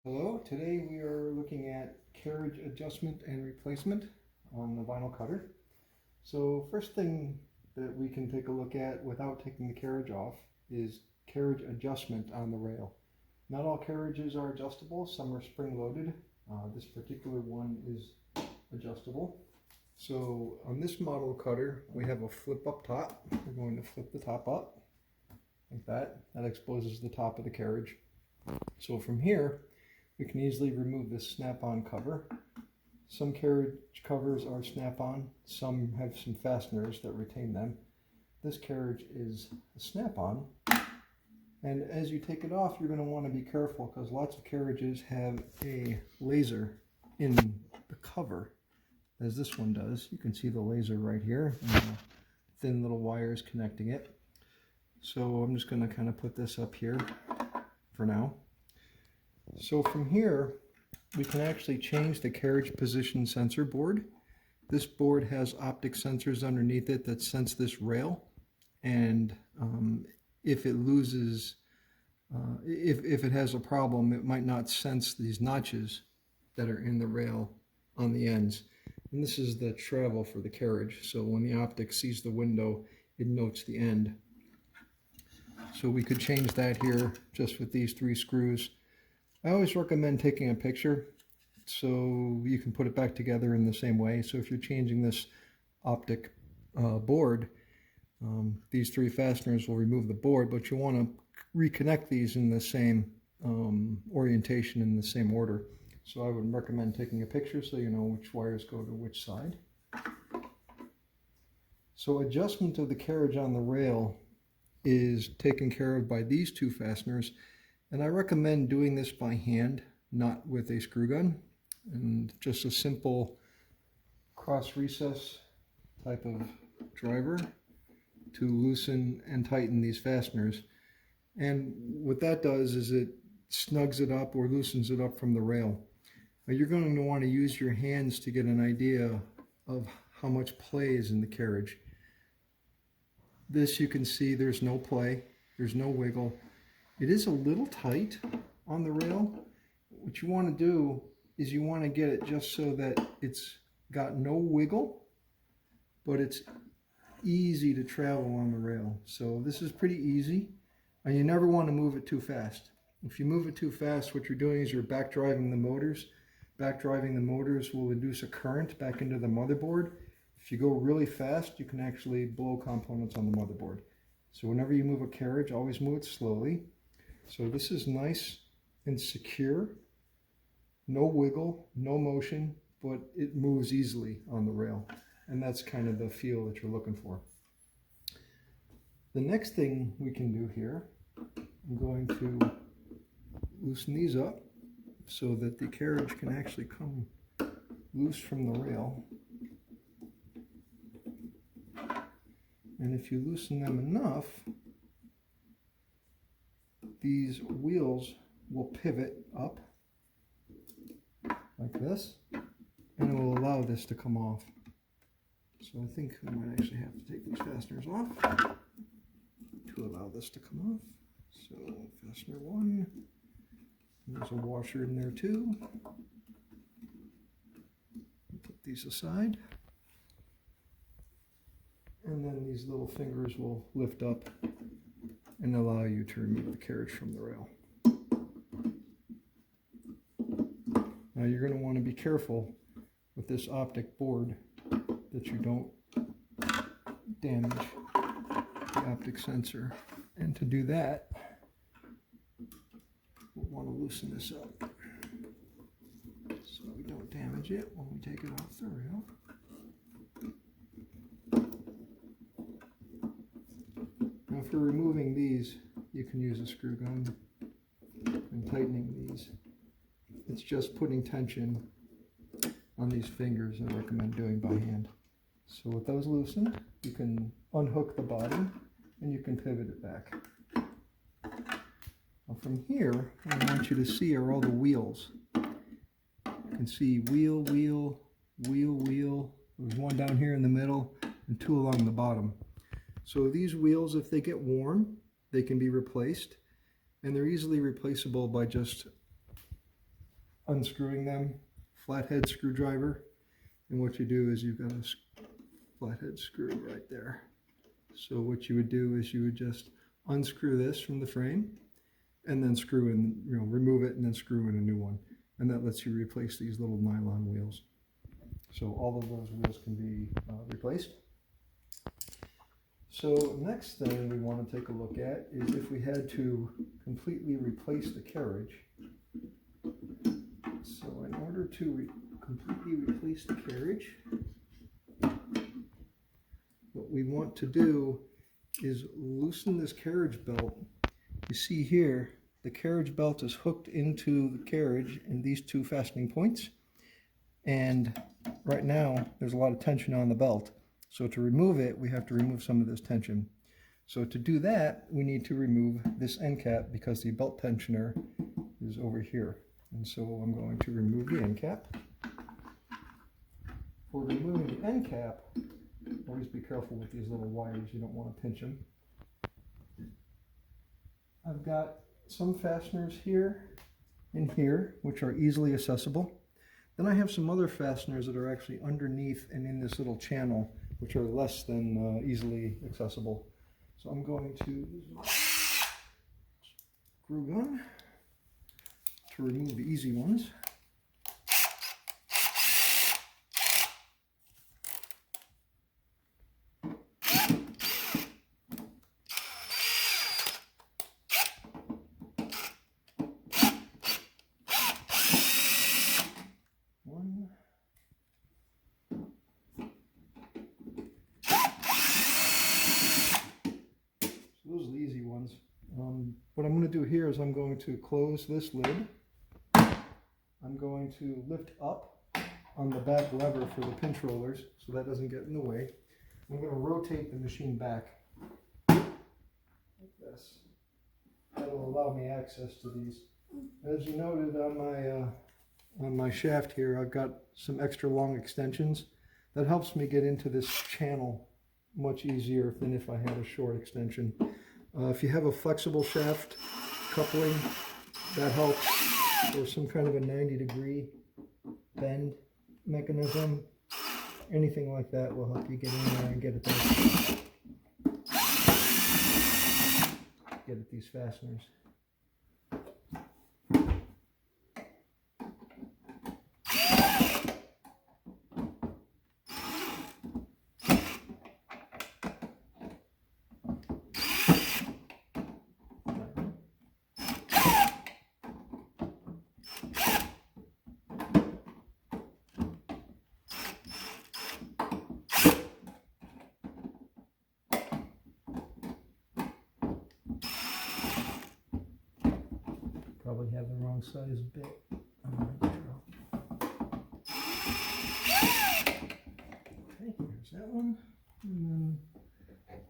Hello, today we are looking at carriage adjustment and replacement on the vinyl cutter. So first thing that we can take a look at without taking the carriage off is carriage adjustment on the rail. Not all carriages are adjustable, some are spring loaded. This particular one is adjustable. So on this model cutter we have a flip up top. We're going to flip the top up like that. That exposes the top of the carriage. So from here we can easily remove this snap-on cover. Some carriage covers are snap-on, some have some fasteners that retain them. This carriage is a snap-on, and as you take it off, you're going to want to be careful because lots of carriages have a laser in the cover, as this one does. You can see the laser right here, and the thin little wires connecting it. So I'm just going to kind of put this up here for now. So from here, we can actually change the carriage position sensor board. This board has optic sensors underneath it that sense this rail, and if it loses, if it has a problem, it might not sense these notches that are in the rail on the ends. And this is the travel for the carriage, so when the optic sees the window, it notes the end. So we could change that here just with these 3 screws. I always recommend taking a picture so you can put it back together in the same way. So if you're changing this optic board, these 3 fasteners will remove the board, but you want to reconnect these in the same orientation, in the same order. So I would recommend taking a picture so you know which wires go to which side. So adjustment of the carriage on the rail is taken care of by these 2 fasteners. And I recommend doing this by hand, not with a screw gun, and just a simple cross recess type of driver to loosen and tighten these fasteners. And what that does is it snugs it up or loosens it up from the rail. Now you're going to want to use your hands to get an idea of how much play is in the carriage. This, you can see there's no play, there's no wiggle. It is a little tight on the rail. What you want to do is you want to get it just so that it's got no wiggle, but it's easy to travel on the rail. So this is pretty easy, and you never want to move it too fast. If you move it too fast, what you're doing is you're back driving the motors. Back driving the motors will induce a current back into the motherboard. If you go really fast, you can actually blow components on the motherboard. So whenever you move a carriage, always move it slowly. So this is nice and secure, no wiggle, no motion, but it moves easily on the rail. And that's kind of the feel that you're looking for. The next thing we can do here, I'm going to loosen these up so that the carriage can actually come loose from the rail. And if you loosen them enough, these wheels will pivot up like this, and it will allow this to come off. So I think I might actually have to take these fasteners off to allow this to come off. So fastener 1, there's a washer in there too. Put these aside, and then these little fingers will lift up and allow you to remove the carriage from the rail. Now you're going to want to be careful with this optic board that you don't damage the optic sensor. And to do that, we'll want to loosen this up so we don't damage it when we take it off the rail. Now for removing these, you can use a screw gun, and tightening these, it's just putting tension on these fingers. I recommend doing by hand. So with those loosened, you can unhook the body and you can pivot it back. Now from here, what I want you to see are all the wheels. You can see wheel, wheel, wheel, wheel. There's one down here in the middle and 2 along the bottom. So these wheels, if they get worn, they can be replaced, and they're easily replaceable by just unscrewing them, flathead screwdriver, and what you do is you've got a flathead screw right there. So what you would do is you would just unscrew this from the frame and then screw in, remove it and then screw in a new one. And that lets you replace these little nylon wheels. So all of those wheels can be replaced. So next thing we want to take a look at is if we had to completely replace the carriage. So in order to completely replace the carriage, what we want to do is loosen this carriage belt. You see here, the carriage belt is hooked into the carriage in these two fastening points. And right now, there's a lot of tension on the belt. So to remove it, we have to remove some of this tension. So to do that, we need to remove this end cap because the belt tensioner is over here. And so I'm going to remove the end cap. For removing the end cap, always be careful with these little wires. You don't want to pinch them. I've got some fasteners here and here, which are easily accessible. Then I have some other fasteners that are actually underneath and in this little channel, which are less than easily accessible. So I'm going to use my screw gun to remove the easy ones. Those are the easy ones. What I'm going to do here is I'm going to close this lid. I'm going to lift up on the back lever for the pinch rollers so that doesn't get in the way. I'm going to rotate the machine back like this. That will allow me access to these. As you noted on my shaft here, I've got some extra long extensions. That helps me get into this channel much easier than if I had a short extension. If you have a flexible shaft coupling, that helps, or some kind of a 90-degree bend mechanism, anything like that will help you get in there and get at these fasteners. Probably have the wrong size bit. Okay, here's that one. And then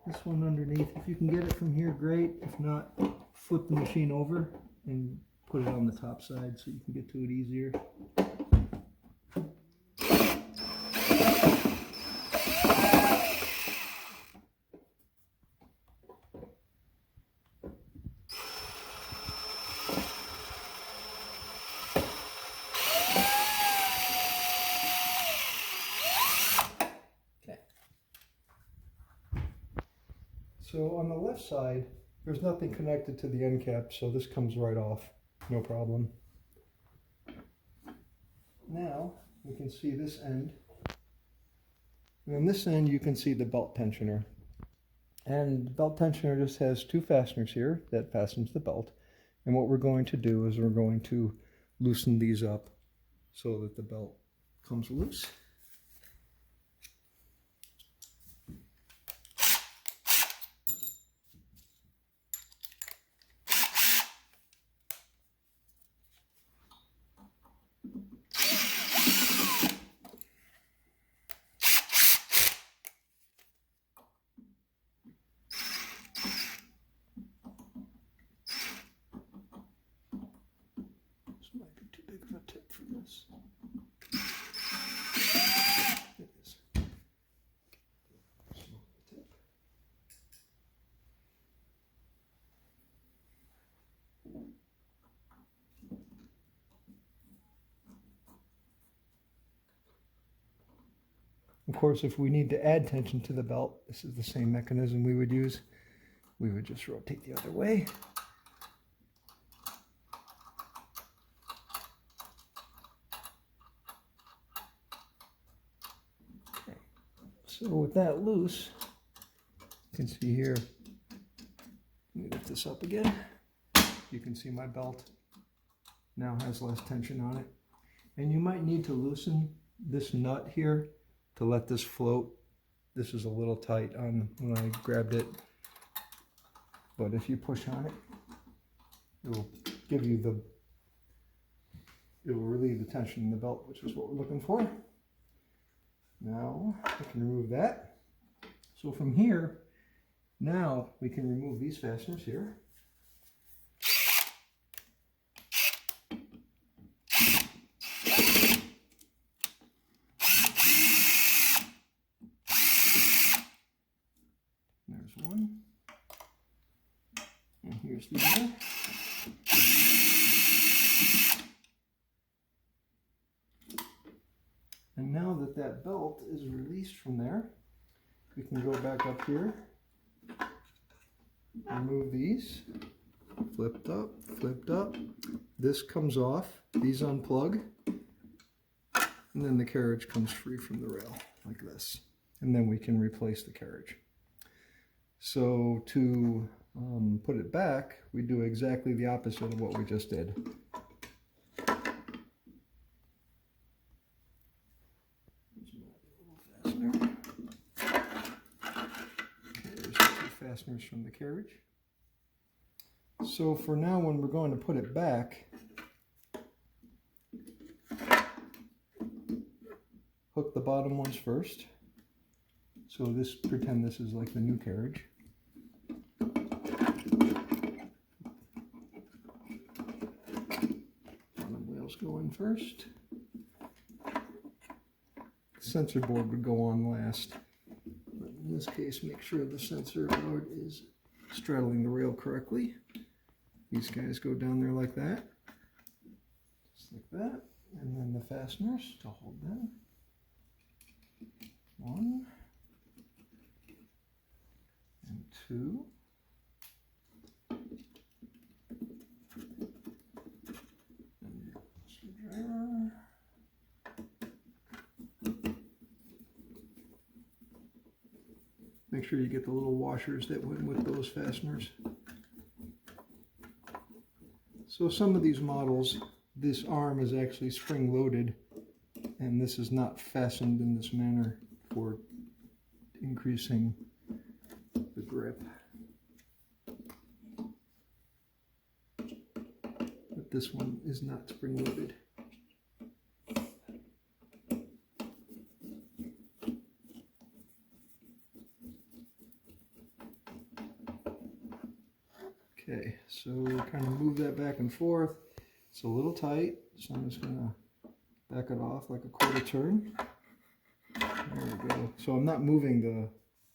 this one underneath. If you can get it from here, great. If not, flip the machine over and put it on the top side so you can get to it easier. So on the left side, there's nothing connected to the end cap, so this comes right off, no problem. Now we can see this end. And on this end you can see the belt tensioner. And the belt tensioner just has two fasteners here that fastens the belt. And what we're going to do is we're going to loosen these up so that the belt comes loose. Might be too big of a tip for this. It is. Small tip. Of course, if we need to add tension to the belt, this is the same mechanism we would use. We would just rotate the other way. Okay. So with that loose, you can see here, let me lift this up again. You can see my belt now has less tension on it. And you might need to loosen this nut here to let this float. This is a little tight on when I grabbed it, but if you push on it, it will give you the, it will relieve the tension in the belt, which is what we're looking for. Now I can remove that. So from here, now we can remove these fasteners here. There's one. And here's the other. And now that that belt is released from there, we can go back up here, remove these, flipped up, flipped up. This comes off, these unplug, and then the carriage comes free from the rail like this. And then we can replace the carriage. So to put it back, we do exactly the opposite of what we just did. There's the two fasteners from the carriage. So for now, when we're going to put it back, hook the bottom ones first. So this, pretend this is like the new carriage. Bottom wheels go in first. The sensor board would go on last. But in this case, make sure the sensor board is straddling the rail correctly. These guys go down there like that. Just like that. And then the fasteners to hold them. One. And two. And screwdriver. Make sure you get the little washers that went with those fasteners. So some of these models, this arm is actually spring-loaded, and this is not fastened in this manner for increasing the grip. But this one is not spring-loaded. Okay, so kind of move that back and forth. It's a little tight, so I'm just going to back it off like a quarter turn. There we go. So I'm not moving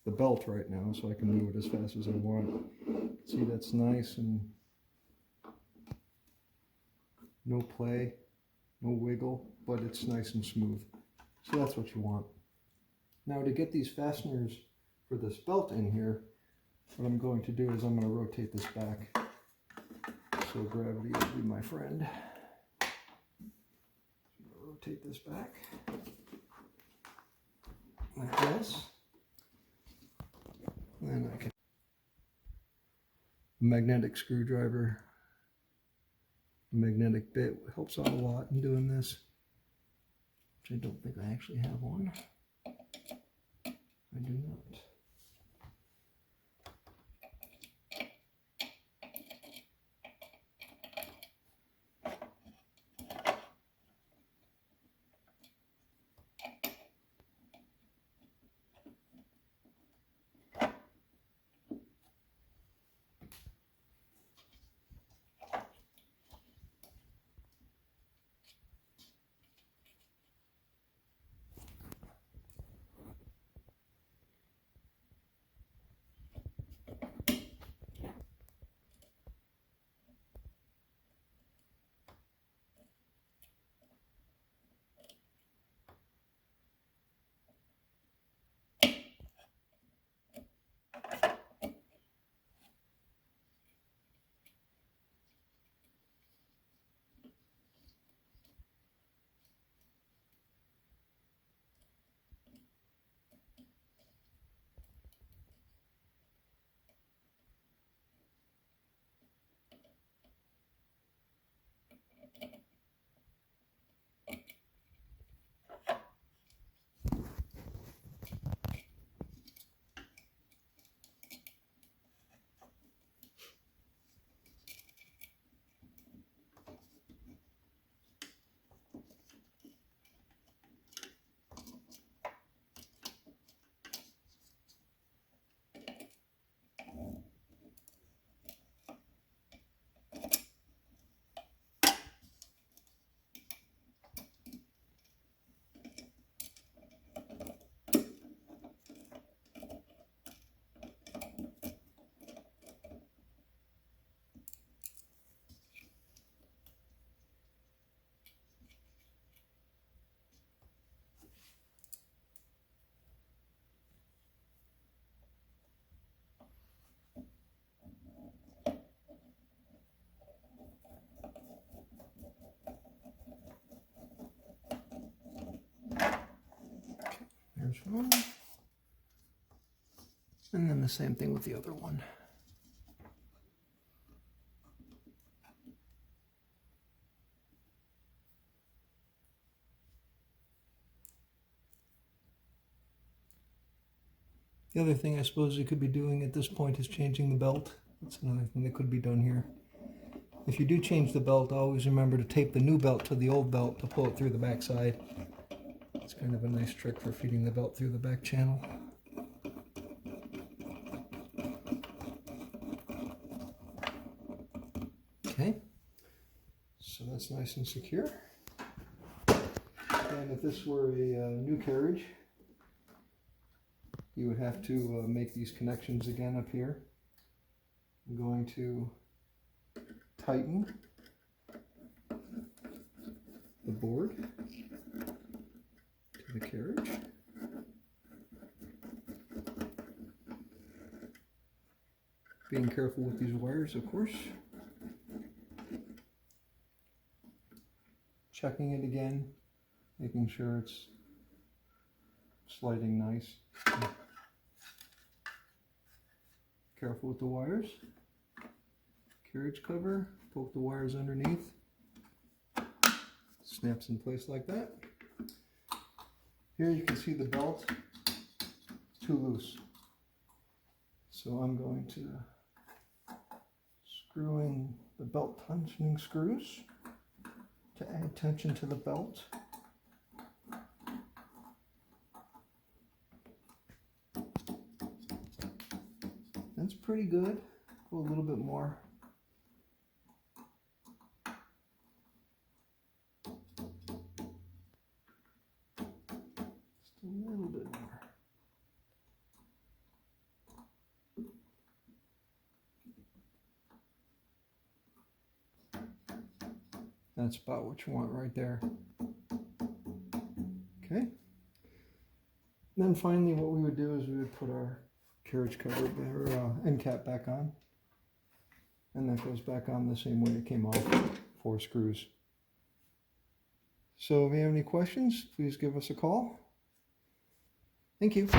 the belt right now, so I can move it as fast as I want. See, that's nice and no play, no wiggle, but it's nice and smooth. So that's what you want. Now to get these fasteners for this belt in here, what I'm going to do is I'm going to rotate this back. So gravity will be my friend. I'm going to rotate this back like this. Then I can. A magnetic screwdriver, a magnetic bit helps out a lot in doing this, which I don't think I actually have one. I do not. one. And then the same thing with the other one. The other thing I suppose you could be doing at this point is changing the belt. That's another thing that could be done here. If you do change the belt, always remember to tape the new belt to the old belt to pull it through the back side. It's kind of a nice trick for feeding the belt through the back channel. Okay, so that's nice and secure. And if this were a new carriage, you would have to make these connections again up here. I'm going to tighten the board to the carriage. Being careful with these wires, of course. Checking it again, making sure it's sliding nice. Careful with the wires. Carriage cover, poke the wires underneath. Snaps in place like that. Here you can see the belt is too loose. So I'm going to screw in the belt tensioning screws to add tension to the belt. That's pretty good. Go a little bit more. Just a little bit more. That's about what you want right there. Okay. Then finally what we would do is we would put our carriage cover or end cap back on, and that goes back on the same way it came off, 4 screws. So if you have any questions, please give us a call. Thank you.